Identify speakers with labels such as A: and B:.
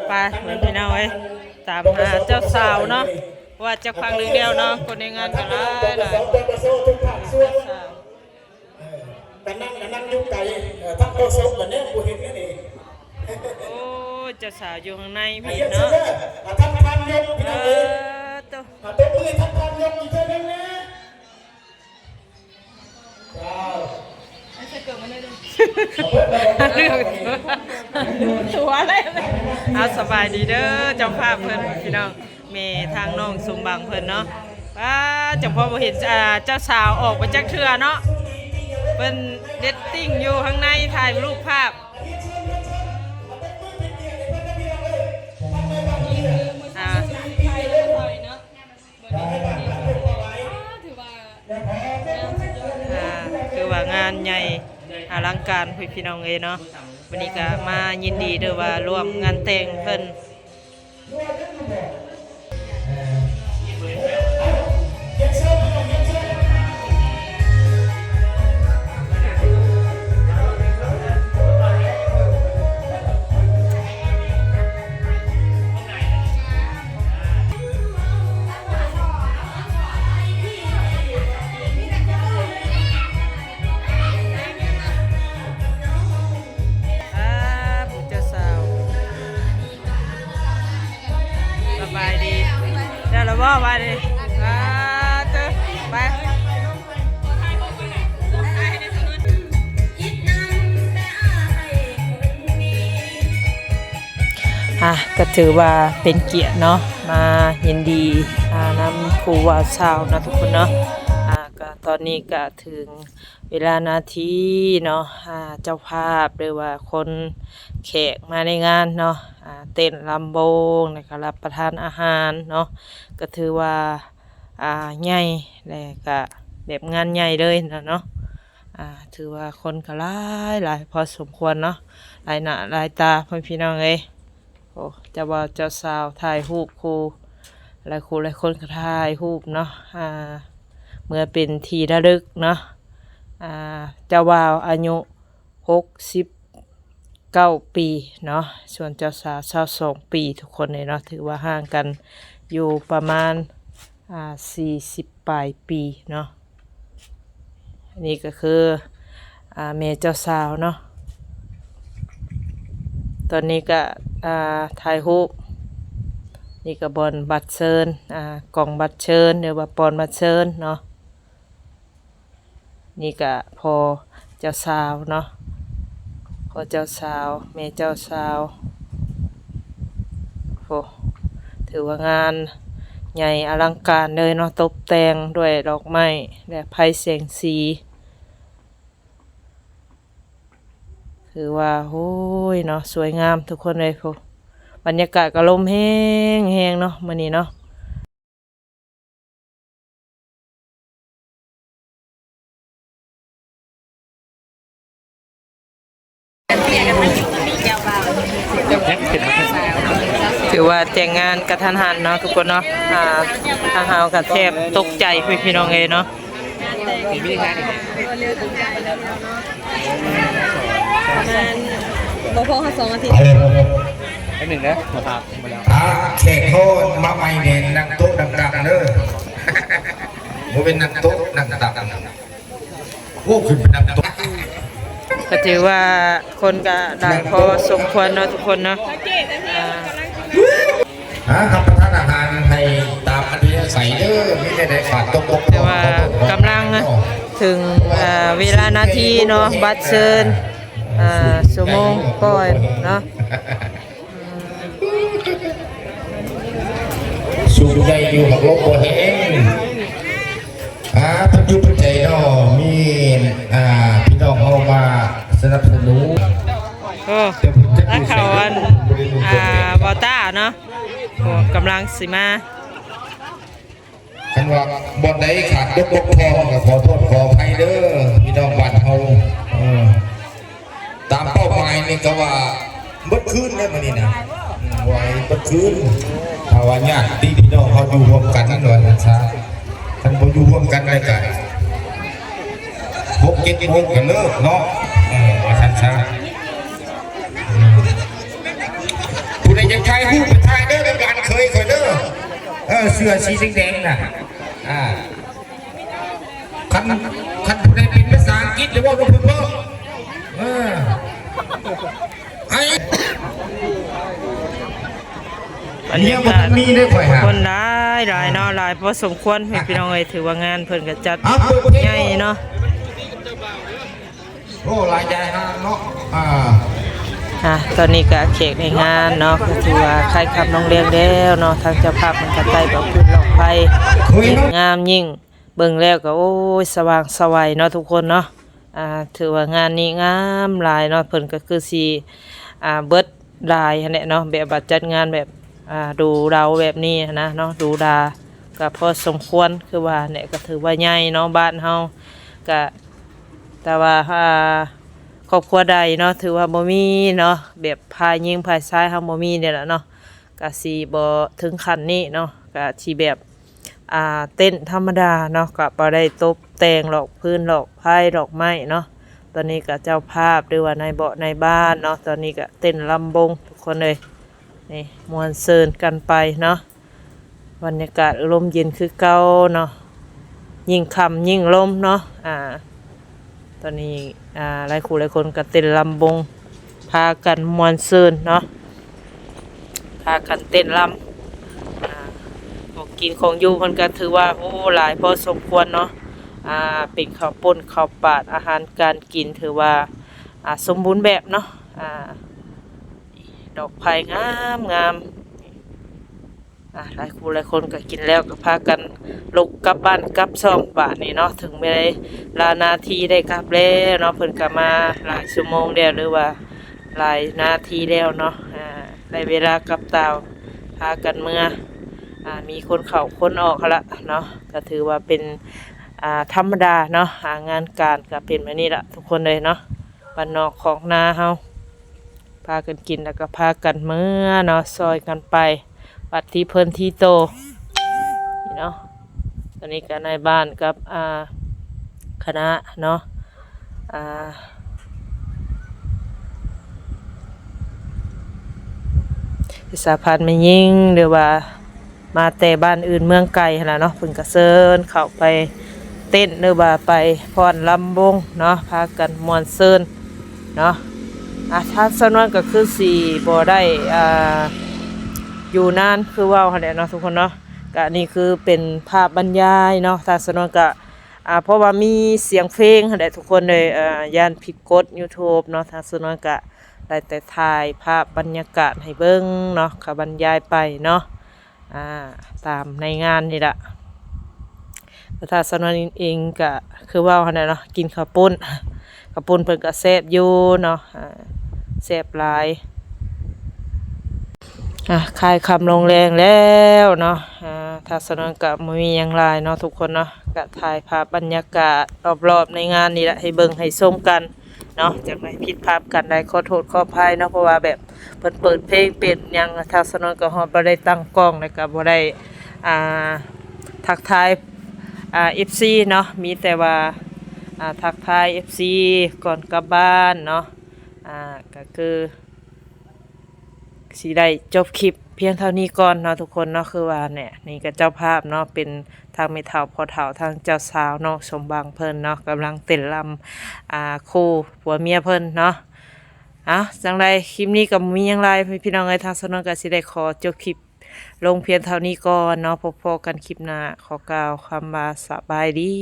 A: ไปเหมือนพี่น้องเอ้ยตามหาเจ้าสาวเนาะว่าจะฟังหนึ่งเดียวเนาะคนในงานกันหลาย
B: กันนั่งยุ่งไก่ทักโตซบกันเนี่ยกูเห็นนี่
A: โอ้เจ้าสาวอยู่ข้างในพี่เนาะ
B: ทักพันยกพี่น้องเอ้ยตัวมือทักพันยกอีกเท่านั้นนะ
A: ตัวอะไรเอาสบายดีเด้อเจ้าภาพเพิ่นพี่น้องเมทางน้องสมบังเพิ่นเนาะป้าเจ้าพ่อบ่เห็นเจ้าสาวออกมาจากเทื่อเนาะเพิ่นเดตติ้งอยู่ข้างในถ่ายรูปภาพคือว่างานใหญ่อลังการพี่น้องเอ้ยเนาะวันนี้ก็มายินดีเด้อว่าร่วมงานแต่งเพิ่นว่าไปดิเจอไปก็ถือว่าเป็นเกียรติเนาะมายินดีนำครูว่าสาวนะทุกคนเนาะก็ตอนนี้ก็ถึงเวลานาทีเนาะเจ้าภาพหรือว่าคนแขกมาในงานเนาะเต้นลำวงนะครับรับประทานอาหารเนาะก็ถือว่าใหญ่และก็แบบงานใหญ่เลยนะเนาะถือว่าคนก็หลายพอสมควรเนาะหลายหน้าหลายตาพี่น้องเอ้ยโอ้เจ้าบ่าวเจ้าสาวถ่ายรูปครูหลายคนก็ถ่ายรูปเนาะเมื่อเป็นทีระลึกเนาะเจ้าบ่าวอายุ69 ปีเนาะส่วนเจ้าสาว22 ปีทุกคนเลยเนาะถือว่าห่างกันอยู่ประมาณ40 ปลายปีเนาะนี่ก็คือเมเจ้าสาวเนาะตอนนี้ก็ถ่ายรูปนี่ก็บอลบัตรเชิญกล่องบัตรเชิญเดี๋ยวว่าปอนบัตรเชิญเนาะนี่ก็พอเจ้าสาวเนาะพอเจ้าสาวเมเจ้าสาวโอ้ถือว่างานใหญ่อลังการเลยเนาะตกแต่งด้วยดอกไม้และไพ่แสงสีคือว่าโอ้ยเนาะสวยงามทุกคนเลยพอบรรยากาศก็ลมแห้งเนาะมื้อนี้เนาะถือว่าแต่งงานกระทันหันเนาะทุกคนเนาะทางเฮากับแทบตกใจพี่น้องเลยเนาะบ่พอค่ะ2 อาทิตย์1นะมาพามาแล้ว
B: แขกโทษมาใหม่เนี่ยนั่งโต๊ะดังๆเด้อโมเป็นนั่งโต๊ะนั่งดังๆโอ้คือเป็นนั่งโต๊ะ
A: ก็ถือว่าคนก็หลายพอสมควรเนาะทุกคนเนาะ
B: รับประทานอาหารให้ตามอัธยาศัยเด้อไม่ได้ขาดตก
A: แต่ว่ากำลังถึงเวลานาทีเนาะบัตรเชิญชั่วโมงก่อนเนาะ
B: สูงใหญ่อยู่หักลบบ่แห้งพันยุปัจจัยเนาะมีพี่น้องเอามาสนับสนุน
A: ถ้าเขาบอต้าเนาะกำลังสิมา
B: คันว่าบอลใดขาดยกบกพร่องก็ขอโทษขออภัยเด้อพี่น้องบ้านเฮาตามเป้าหมายนี่ก็ว่าเมื่อคืนได้มานี่นะไว้เมื่อคืนถ้าว่าญาติพี่น้องเขาอยู่ร่วมกันนั่นหน่อยนะจ๊ะท่านบ่อยู่ร่วมกันได้กัน6-7 โมงกันเลิกเนาะอาจารย์ ผู้ใดยังใช้หูไปทายเด้อกับการเคยเด้อเสื้อสีแดงๆน่ะคันผู้ใดเป็นภาษาอังกฤษหรือว่าเพิ่นบ่ไอ้
A: บรรยากาศคนหลายเนาะหลายพอสมควรพี่น้องเอ้ยถือว่างานเพิ่นก็จัดใหญ่เนาะ
B: โอ้หลายใจนะเนาะ
A: ตอนนี้ก็เขกในงานเนาะก็ถือว่าใครขับน้องเลี้ยงแล้วเนาะทางเจ้าภาพมันก็ไต่แบบพื้นหลอกไฟงามยิ่งเบิ่งแล้วก็โอ้ยสว่างสวัยเนาะทุกคนเนาะถือว่างานนี้งามหลายเนาะเพิ่นก็คือสิเบิดหลายหั่นแหละเนาะแบบจัดงานแบบดูเราแบบนี้นะเนาะดูดาก็พอสมควรคือว่าเนี่ยก็ถือว่าใหญ่เนาะบ้านเฮาก็แต่ว่าครอบครัวใดเนาะถือว่าบ่มีเนาะแบบพายยิงพายซ้ายเฮาบ่มีเนี่ยแหละเนาะก็สิบ่ถึงขั้นนี้เนาะก็สิแบบเต้นธรรมดาเนาะก็บ่ได้ตบแต่งหรอกพื้นหรอกพายหรอกไม้เนาะตอนนี้ก็เจ้าภาพหรือว่าในเบาะในบ้านเนาะตอนนี้ก็เต้นลำบงทุกคนเลยนี่มวนเซินกันไปเนาะบรรยากาศลมเย็นคือเก่าเนาะยิ่งค่ำยิ่งลมเนาะตอนนี้หลายคู่หลายคนก็เต้นลำบงพากันมวนเซินเนาะพากันเต้นลำของกินของอยู่มันก็ถือว่าโอ้หลายพอสมควรเนาะเป็นข้าวป่นข้าวปาดอาหารการกินถือว่าสมบูรณ์แบบเนาะดอกไผ่งามหลายคู่หลายคนก็กินแล้วก็พากันลุกกลับบ้านกลับซ่อมบาทนี่เนาะถึงไม่ได้ลานาทีได้กลับแล้วเนาะเพิ่นก็มาหลายชั่วโมงแล้วหรือว่าหลายนาทีแล้วเนาะได้เวลากลับเตาพากันเมื่อมีคนเข้าคนออกละเนาะก็ถือว่าเป็นธรรมดาเนาะงานการก็เป็นแบบนี้ละทุกคนเลยเนาะบ้านนอกของนาเฮาพากันกินแล้วก็พากันเมื่อเนาะซอยกันไปวัดที่เพิ่นที่โตนี่เนาะตอนนี้ก็ในบ้านกับคณะเนาะสาพันธ์ไม่ยิ่งหรือว่ามาแต่บ้านอื่นเมืองไกลขนาดเนาะเพิ่นก็เซินเข้าไปเต้นหรือว่าไปฟ้อนลำวงเนาะพากันมวนเซินเนาะถ้าสนวนก็คือสี่บ่ได้อยู่นานคือว่าวหั่นแหละเนาะทุกคนเนาะก็นี่คือเป็นภาพบรรยายเนาะถ้าสนวนก็เพราะว่ามีเสียงเพลงหั่นแหละทุกคนเลยย่านผิดกฎ YouTube เนาะถ้าสนวนก็ได้แต่ถ่ายภาพบรรยากาศให้เบิ่งเนาะก็บรรยายไปเนาะตามในงานนี่แหละถ้าสนวนเองก็คือว่าวหั่นแหละเนาะกินข้าวปุ้นเพิ่นก็แซ่บอยู่เนาะแซ่บหลายคลายคำลงแรงแล้วเนาะถ้าสนวนกับมีอย่างไรเนาะทุกคนเนาะก็ถ่ายภาพบรรยากาศรอบๆในงานนี่แหละให้เบิ่งให้ชมกันเนาะจากไหนผิดภาพกันได้ขอโทษขออภัยเนาะเพราะว่าแบบเปิดเพลงเป็นยังถ้าสนวนก็บ่ได้ตั้งกล้องแล้วก็บ่ได้ทักทายFC เนาะมีแต่ว่าทักทาย FC ก่อนกลับบ้านเนาะก็คือสิได้จบคลิปเพียงเท่านี้ก่อนเนาะทุกคนเนาะคือว่าเนี่ยนี่ก็เจ้าภาพเนาะเป็นทางแม่เฒ่าพ่อเฒ่าทางเจ้าสาวเนาะสมบังเพิ่นเนาะกำลังเต้นรำคู่ผัวเมียเพิ่นเนาะจังไรคลิปนี้ก็มีอย่างไรพี่น้องเอ้ยทางสนนก็สิได้ขอจบคลิปลงเพียงเท่านี้ก่อนเนาะพบกันคลิปหน้าขอกล่าวคำว่าสบายดี